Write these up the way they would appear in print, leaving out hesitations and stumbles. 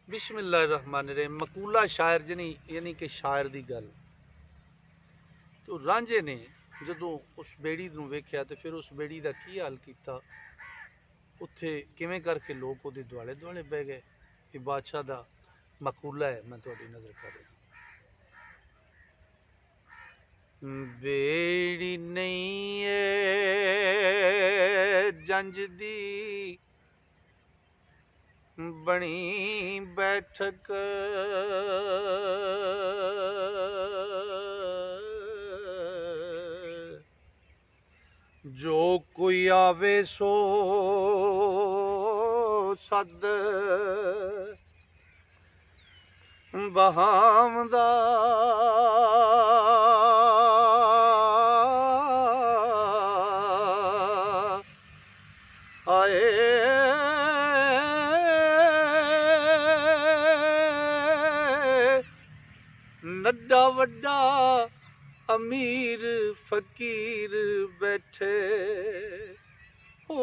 बिस्मिल्लाहिर्रहमानिर्रहीम। मकूला शायर जनी यानी कि शायर दी गल। तो रांझे ने जदों उस बेड़ी नूं वेख्या तो फिर उस बेड़ी दा की हाल कीता। उत्थे किवें करके लोग उहदे दुआले दुआले बह गए। ये बादशाह दा मकूला है, मैं तुहाडी नज़र कर रहा। बेड़ी नहीं है जंज दी बनी बैठक, जो कोई आवे सो सद बहामदा, आए नड्डा वड्डा अमीर फकीर बैठे। ओ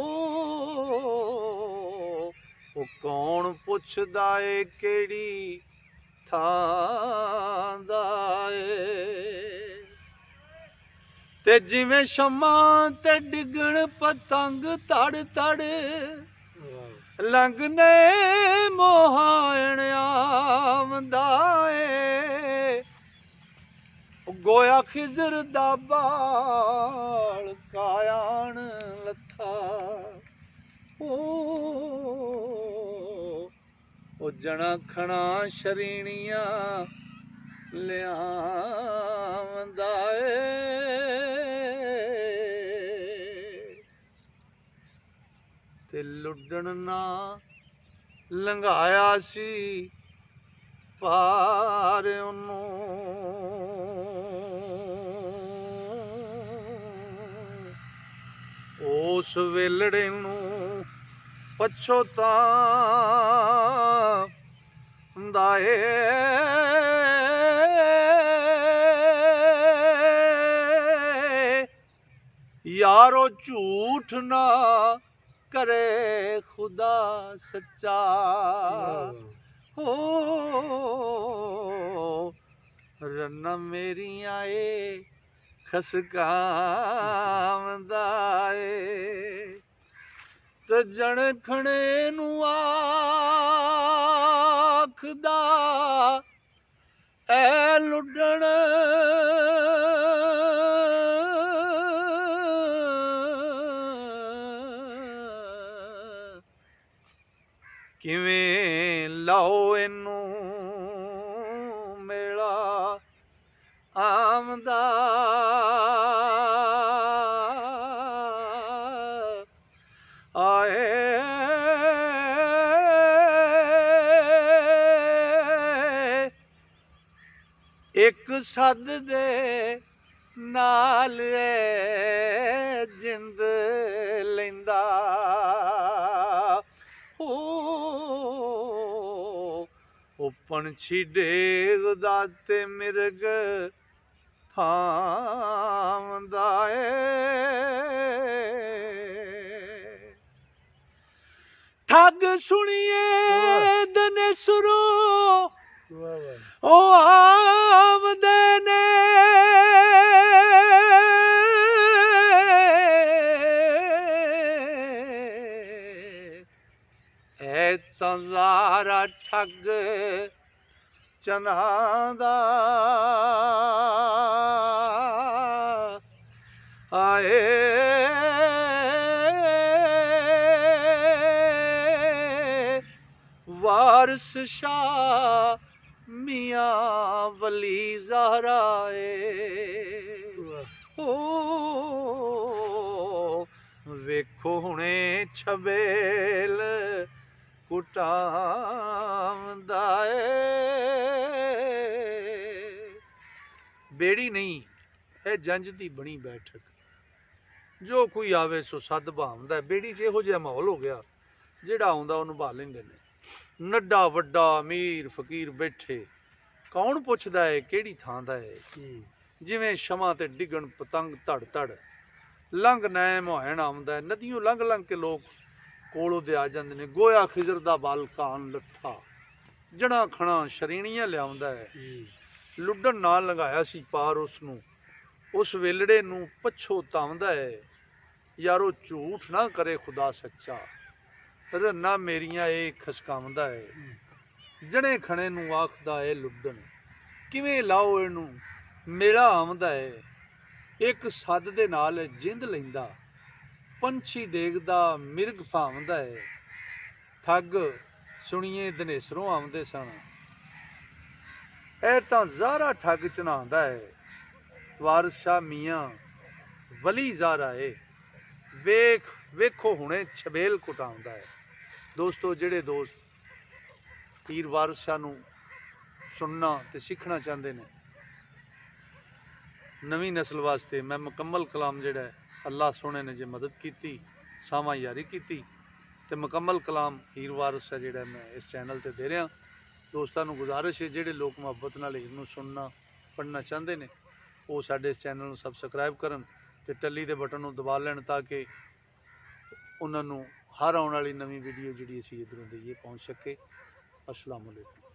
कौन पुछदा है केड़ी थां दा ए। ते जिवें शम्मा ते डिगण पतंग तड़ तड़, लंघने मोहाण आमदा ए। गोया खिजर दा बाल कायाण लथा, ओ जना खना शरीणियां लियांदा ए। ते लुडण ना लंघाया सी पार ओनू, उस वेलड़े नूं पछोतांदा ए। यारो झूठ ना करे खुदा सच्चा, हो रन्ना मेरियां ए खसकामदा ए। ते जन खणे नूं आखदा ऐ लुडण, किवें लाओ इनू मेला आमदा। आए एक सद दे नाल जिंद लैंदा, ओ पंछी डेगदा ते मिर्ग फांदा ए। ठग सुनिए दनेसरो ओ आमदे ने, ऐ तंजारा ठग चनादा। आए वारिस शाह मियां वली ज़हरा ए। ओ वेखो हुणे छबेल कुटामदा ए। बेड़ी नहीं ए जंज दी बनी बैठक, जो कोई आवे सो सद बहामदा। बेड़ी च इहो जिहा माहौल हो गया, जिहड़ा आउंदा उहनूं बहा लैंदे ने। नड्डा वड्डा अमीर फकीर बैठे, कौन पुछदा है केड़ी थां दा है। जिवें शमा ते डिगण पतंग तड़ तड़, लंघ नैम होण आमदा। नदियों लंघ लंघ के लोग कोलों दे आ जांदे ने। गोया खिजर दा बल कान लट्ठा, ਜਣਾ ਖਣਾ ਸ਼ਰੀਣੀਆਂ ਲਿਆਉਂਦਾ ਹੈ। ਲੁੱਡਣ ਨਾਲ ਲੰਘਾਇਆ ਸੀ ਪਾਰ ਉਸ ਨੂੰ, ਉਸ ਵੇਲੜੇ ਨੂੰ ਪਛੋਤਾਉਂਦਾ ਹੈ। ਯਾਰੋ ਝੂਠ ਨਾ ਕਰੇ ਖੁਦਾ ਸੱਚਾ, ਰੰਨਾ ਮੇਰੀਆਂ ਇਹ ਖਸਕਾਉਂਦਾ ਹੈ। ਜਣੇ ਖਣੇ ਨੂੰ ਆਖਦਾ ਏ ਲੁੱਡਣ, ਕਿਵੇਂ ਲਾਓ ਇਹਨੂੰ ਮੇਲਾ ਆਉਂਦਾ ਹੈ। ਇੱਕ ਸੱਦ ਦੇ ਨਾਲ ਜਿੰਦ ਲੈਂਦਾ, ਪੰਛੀ ਡੇਗਦਾ ਮਿਰਗ ਭਾਉਂਦਾ ਹੈ। ਠੱਗ ਸੁਣੀਏ ਦਨੇਸਰੋਂ ਆਉਂਦੇ ਸਨ, ਇਹ ਤਾਂ ਜ਼ਾਰਾ ਠੱਗ ਚਨਾਉਂਦਾ ਹੈ। ਵਾਰਿਸ ਸ਼ਾਹ ਮੀਆਂ ਵਲੀ ਜ਼ਾਰਾ ਏ, ਵੇਖੋ ਹੁਣੇ ਛਬੇਲ ਕੁਟਾਉਂਦਾ ਹੈ। ਦੋਸਤੋ, ਜਿਹੜੇ ਦੋਸਤ ਪੀਰ ਵਾਰਿਸ ਸ਼ਾਹ ਨੂੰ ਸੁਣਨਾ ਤੇ ਸਿੱਖਣਾ ਚਾਹੁੰਦੇ ਨੇ, ਨਵੀਂ ਨਸਲ ਵਾਸਤੇ ਮੈਂ ਮੁਕੰਮਲ ਕਲਾਮ ਜਿਹੜਾ ਹੈ, ਅੱਲਾਹ ਸੋਹਣੇ ਨੇ ਜੇ ਮਦਦ ਕੀਤੀ, ਸਾਵਾਂ ਯਾਰੀ ਕੀਤੀ, ਤੇ ਮੁਕੰਮਲ ਕਲਾਮ ਪੀਰ ਵਾਰਿਸ ਸ਼ਾਹ ਜਿਹੜਾ ਮੈਂ ਇਸ ਚੈਨਲ ਤੇ ਦੇ ਰਿਹਾ। ਦੋਸਤਾਂ ਨੂੰ ਗੁਜ਼ਾਰਿਸ਼ ਹੈ, ਜਿਹੜੇ ਲੋਕ ਮੁਹੱਬਤ ਨਾਲ ਇਹਨੂੰ ਸੁਣਨਾ ਪੜ੍ਹਨਾ ਚਾਹੁੰਦੇ ਨੇ, ਉਹ ਸਾਡੇ ਇਸ ਚੈਨਲ ਨੂੰ ਸਬਸਕ੍ਰਾਈਬ ਕਰਨ ਤੇ ਟੱਲੀ ਦੇ ਬਟਨ ਨੂੰ ਦਬਾ ਲੈਣ, ਤਾਂ ਕਿ ਉਹਨਾਂ ਨੂੰ ਹਰ ਆਉਣ ਵਾਲੀ ਨਵੀਂ ਵੀਡੀਓ ਜਿਹੜੀ ਅਸੀਂ ਇੱਧਰੋਂ ਦੇਈਏ ਪਹੁੰਚ ਸਕੇ। ਅਸਲਾਮ ਵਾਲੇਕੁਮ।